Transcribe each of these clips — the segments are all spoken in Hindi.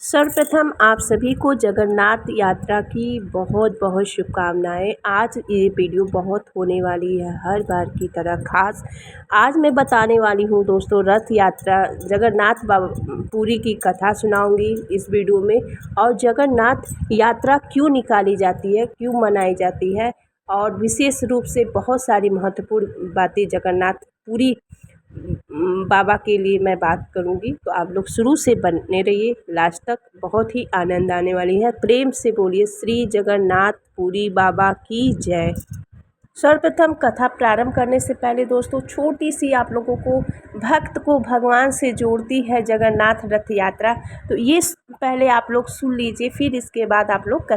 सर्वप्रथम आप सभी को जगन्नाथ यात्रा की बहुत बहुत शुभकामनाएं। आज ये वीडियो बहुत होने वाली है हर बार की तरह खास। आज मैं बताने वाली हूँ दोस्तों रथ यात्रा जगन्नाथ पुरी की कथा सुनाऊंगी इस वीडियो में। और जगन्नाथ यात्रा क्यों निकाली जाती है, क्यों मनाई जाती है, और विशेष रूप से बहुत सारी महत्वपूर्ण बातें जगन्नाथ पुरी बाबा के लिए मैं बात करूंगी। तो आप लोग शुरू से बने रहिए लास्ट तक, बहुत ही आनंद आने वाली है। प्रेम से बोलिए श्री जगन्नाथ पुरी बाबा की जय। सर्वप्रथम कथा प्रारंभ करने से पहले दोस्तों छोटी सी आप लोगों को भक्त को भगवान से जोड़ती है जगन्नाथ रथ यात्रा। तो ये पहले आप लोग सुन लीजिए, फिर इसके बाद आप लोग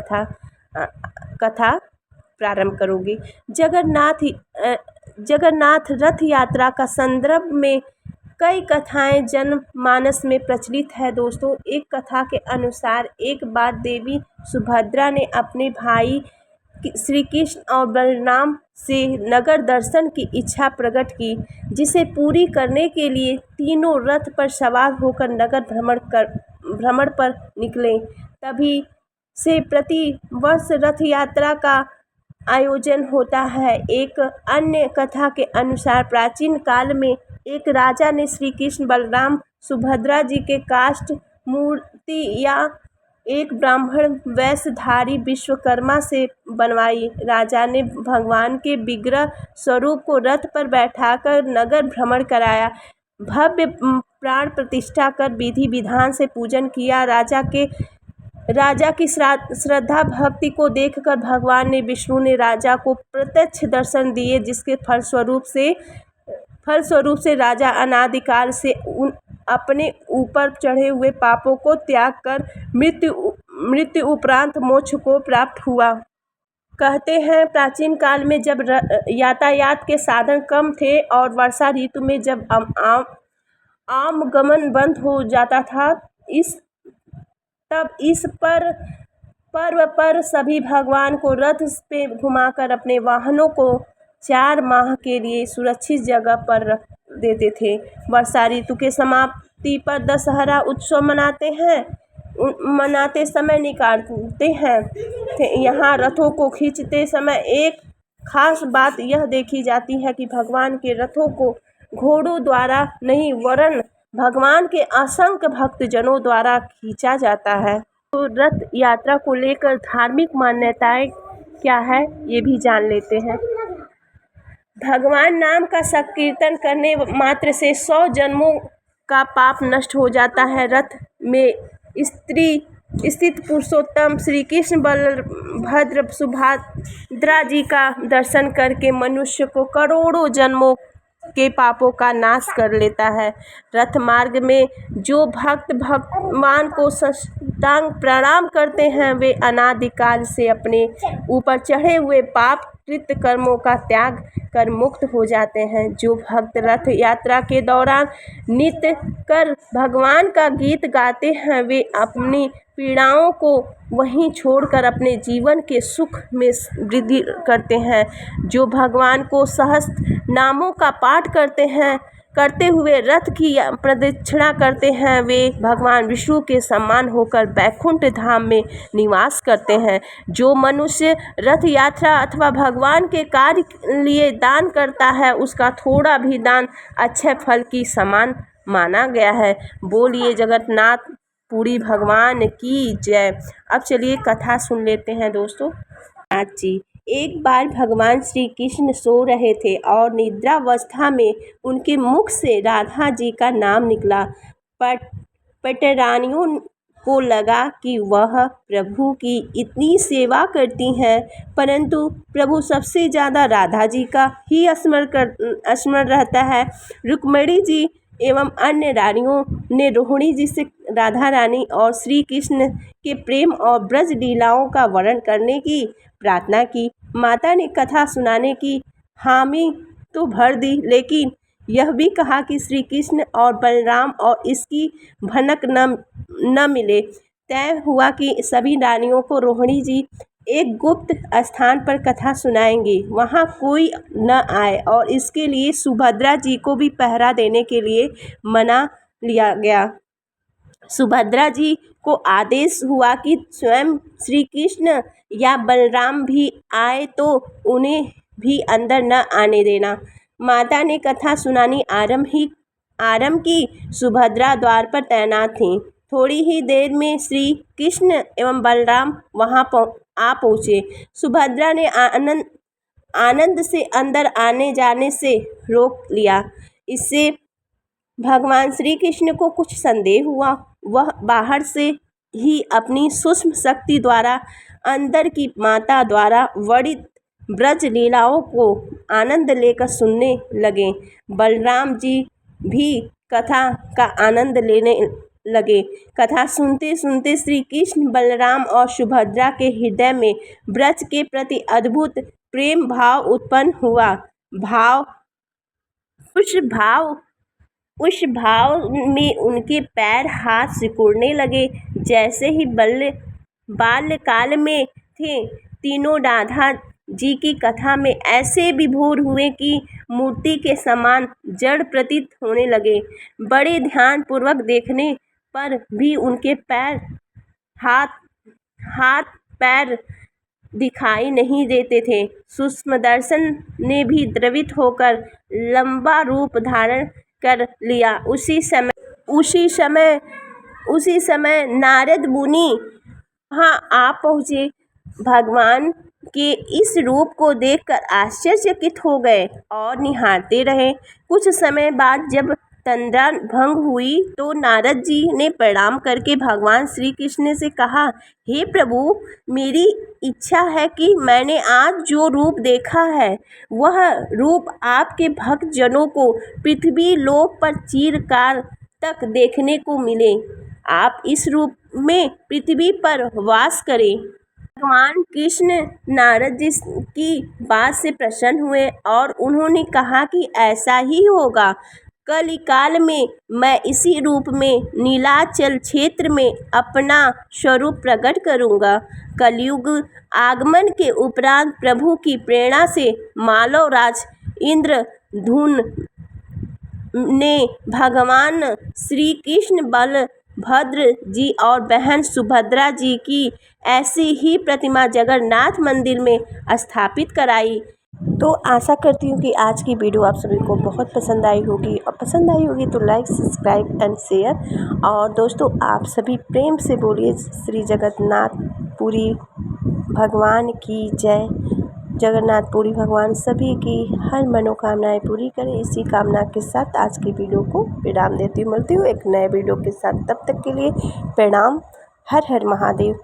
कथा प्रारंभ करोगे। जगन्नाथ रथ यात्रा का संदर्भ में कई कथाएं जनमानस में प्रचलित है दोस्तों। एक कथा के अनुसार एक बार देवी सुभद्रा ने अपने भाई श्री कृष्ण और बलराम से नगर दर्शन की इच्छा प्रकट की, जिसे पूरी करने के लिए तीनों रथ पर सवार होकर नगर भ्रमण पर निकले। तभी से प्रति वर्ष रथ यात्रा का आयोजन होता है। एक अन्य कथा के अनुसार प्राचीन काल में एक राजा ने श्री कृष्ण बलराम सुभद्रा जी के काष्ठ मूर्ति या एक ब्राह्मण वेशधारी विश्वकर्मा से बनवाई। राजा ने भगवान के विग्रह स्वरूप को रथ पर बैठाकर नगर भ्रमण कराया, भव्य प्राण प्रतिष्ठा कर विधि विधान से पूजन किया। राजा की श्रद्धा भक्ति को देखकर भगवान ने विष्णु ने राजा को प्रत्यक्ष दर्शन दिए, जिसके फलस्वरूप से राजा अनादिकाल से अपने ऊपर चढ़े हुए पापों को त्याग कर मृत्यु उपरांत मोक्ष को प्राप्त हुआ। कहते हैं प्राचीन काल में जब यातायात के साधन कम थे और वर्षा ऋतु में जब आमगमन बंद हो जाता था, तब इस पर्व पर सभी भगवान को रथ पे घुमाकर अपने वाहनों को 4 माह के लिए सुरक्षित जगह पर रख देते थे। वर्षा ऋतु के समाप्ति पर दशहरा उत्सव मनाते समय निकालते हैं। यहाँ रथों को खींचते समय एक खास बात यह देखी जाती है कि भगवान के रथों को घोड़ों द्वारा नहीं वरन भगवान के असंख्य भक्तजनों द्वारा खींचा जाता है। तो रथ यात्रा को लेकर धार्मिक मान्यताएं क्या है ये भी जान लेते हैं। भगवान नाम का संकीर्तन करने मात्र से 100 जन्मों का पाप नष्ट हो जाता है। रथ में स्थित पुरुषोत्तम श्री कृष्ण बलभद्र सुभद्रा जी का दर्शन करके मनुष्य को करोड़ों जन्मों के पापों का नाश कर लेता है। रथ मार्ग में जो भक्त भगवान को साष्टांग प्रणाम करते हैं, वे अनादिकाल से अपने ऊपर चढ़े हुए पाप कृत कर्मों का त्याग कर मुक्त हो जाते हैं। जो भक्त रथ यात्रा के दौरान नित्य कर भगवान का गीत गाते हैं, वे अपनी पीड़ाओं को वहीं छोड़कर अपने जीवन के सुख में वृद्धि करते हैं। जो भगवान को सहस्त्र नामों का पाठ करते हुए रथ की प्रदक्षिणा करते हैं, वे भगवान विष्णु के समान होकर बैकुंठ धाम में निवास करते हैं। जो मनुष्य रथ यात्रा अथवा भगवान के कार्य लिए दान करता है, उसका थोड़ा भी दान अक्षय फल की समान माना गया है। बोलिए जगन्नाथ पुरी भगवान की जय। अब चलिए कथा सुन लेते हैं दोस्तों। नाथ जी, एक बार भगवान श्री कृष्ण सो रहे थे और निद्रावस्था में उनके मुख से राधा जी का नाम निकला। पटरानियों को लगा कि वह प्रभु की इतनी सेवा करती हैं, परंतु प्रभु सबसे ज़्यादा राधा जी का ही स्मरण रहता है। रुक्मिणी जी एवं अन्य रानियों ने रोहिणी जी से राधा रानी और श्री कृष्ण के प्रेम और ब्रज लीलाओं का वर्णन करने की प्रार्थना की। माता ने कथा सुनाने की हामी तो भर दी, लेकिन यह भी कहा कि श्री कृष्ण और बलराम और इसकी भनक न मिले। तय हुआ कि सभी रानियों को रोहिणी जी एक गुप्त स्थान पर कथा सुनाएंगे, वहाँ कोई न आए, और इसके लिए सुभद्रा जी को भी पहरा देने के लिए मना लिया गया। सुभद्रा जी को आदेश हुआ कि स्वयं श्री कृष्ण या बलराम भी आए तो उन्हें भी अंदर न आने देना। माता ने कथा सुनानी आरंभ की। सुभद्रा द्वार पर तैनात थीं। थोड़ी ही देर में श्री कृष्ण एवं बलराम वहां आ पहुँचे। सुभद्रा ने आनंद से अंदर आने जाने से रोक लिया। इससे भगवान श्री कृष्ण को कुछ संदेह हुआ। वह बाहर से ही अपनी सूक्ष्म शक्ति द्वारा अंदर की माता द्वारा वर्णित ब्रज लीलाओं को आनंद लेकर सुनने लगे। बलराम जी भी कथा का आनंद लेने लगे। कथा सुनते सुनते श्री कृष्ण, बलराम और सुभद्रा के हृदय में ब्रज के प्रति अद्भुत प्रेम भाव उत्पन्न हुआ। उस भाव में उनके पैर हाथ सिकुड़ने लगे जैसे ही बाल्यकाल में थे। तीनों राधा जी की कथा में ऐसे विभोर हुए कि मूर्ति के समान जड़ प्रतीत होने लगे। बड़े ध्यान पूर्वक देखने पर भी उनके हाथ पैर दिखाई नहीं देते थे। सूक्ष्म दर्शन ने भी द्रवित होकर लंबा रूप धारण कर लिया। उसी समय नारद मुनि वहां आ पहुँचे। भगवान के इस रूप को देखकर आश्चर्यचकित हो गए और निहारते रहे। कुछ समय बाद जब तंद्रा भंग हुई तो नारद जी ने प्रणाम करके भगवान श्री कृष्ण से कहा, हे प्रभु, मेरी इच्छा है कि मैंने आज जो रूप देखा है वह रूप आपके भक्त जनों को पृथ्वी लोक पर चिरकाल तक देखने को मिले। आप इस रूप में पृथ्वी पर वास करें। भगवान कृष्ण नारद जी की बात से प्रसन्न हुए और उन्होंने कहा कि ऐसा ही होगा। कलिकाल में मैं इसी रूप में नीलाचल क्षेत्र में अपना स्वरूप प्रकट करूंगा। कलयुग आगमन के उपरांत प्रभु की प्रेरणा से मालवराज इंद्रधुम्न ने भगवान श्री कृष्ण, बलभद्र जी और बहन सुभद्रा जी की ऐसी ही प्रतिमा जगन्नाथ मंदिर में स्थापित कराई। तो आशा करती हूँ कि आज की वीडियो आप सभी को बहुत पसंद आई होगी, और पसंद आई होगी तो लाइक, सब्सक्राइब एंड शेयर। और दोस्तों, आप सभी प्रेम से बोलिए श्री जगन्नाथपुरी भगवान की जय। जगन्नाथपुरी भगवान सभी की हर मनोकामनाएं पूरी करें। इसी कामना के साथ आज की वीडियो को विराम देती हूँ। मिलती हूँ एक नए वीडियो के साथ। तब तक के लिए प्रणाम। हर हर महादेव।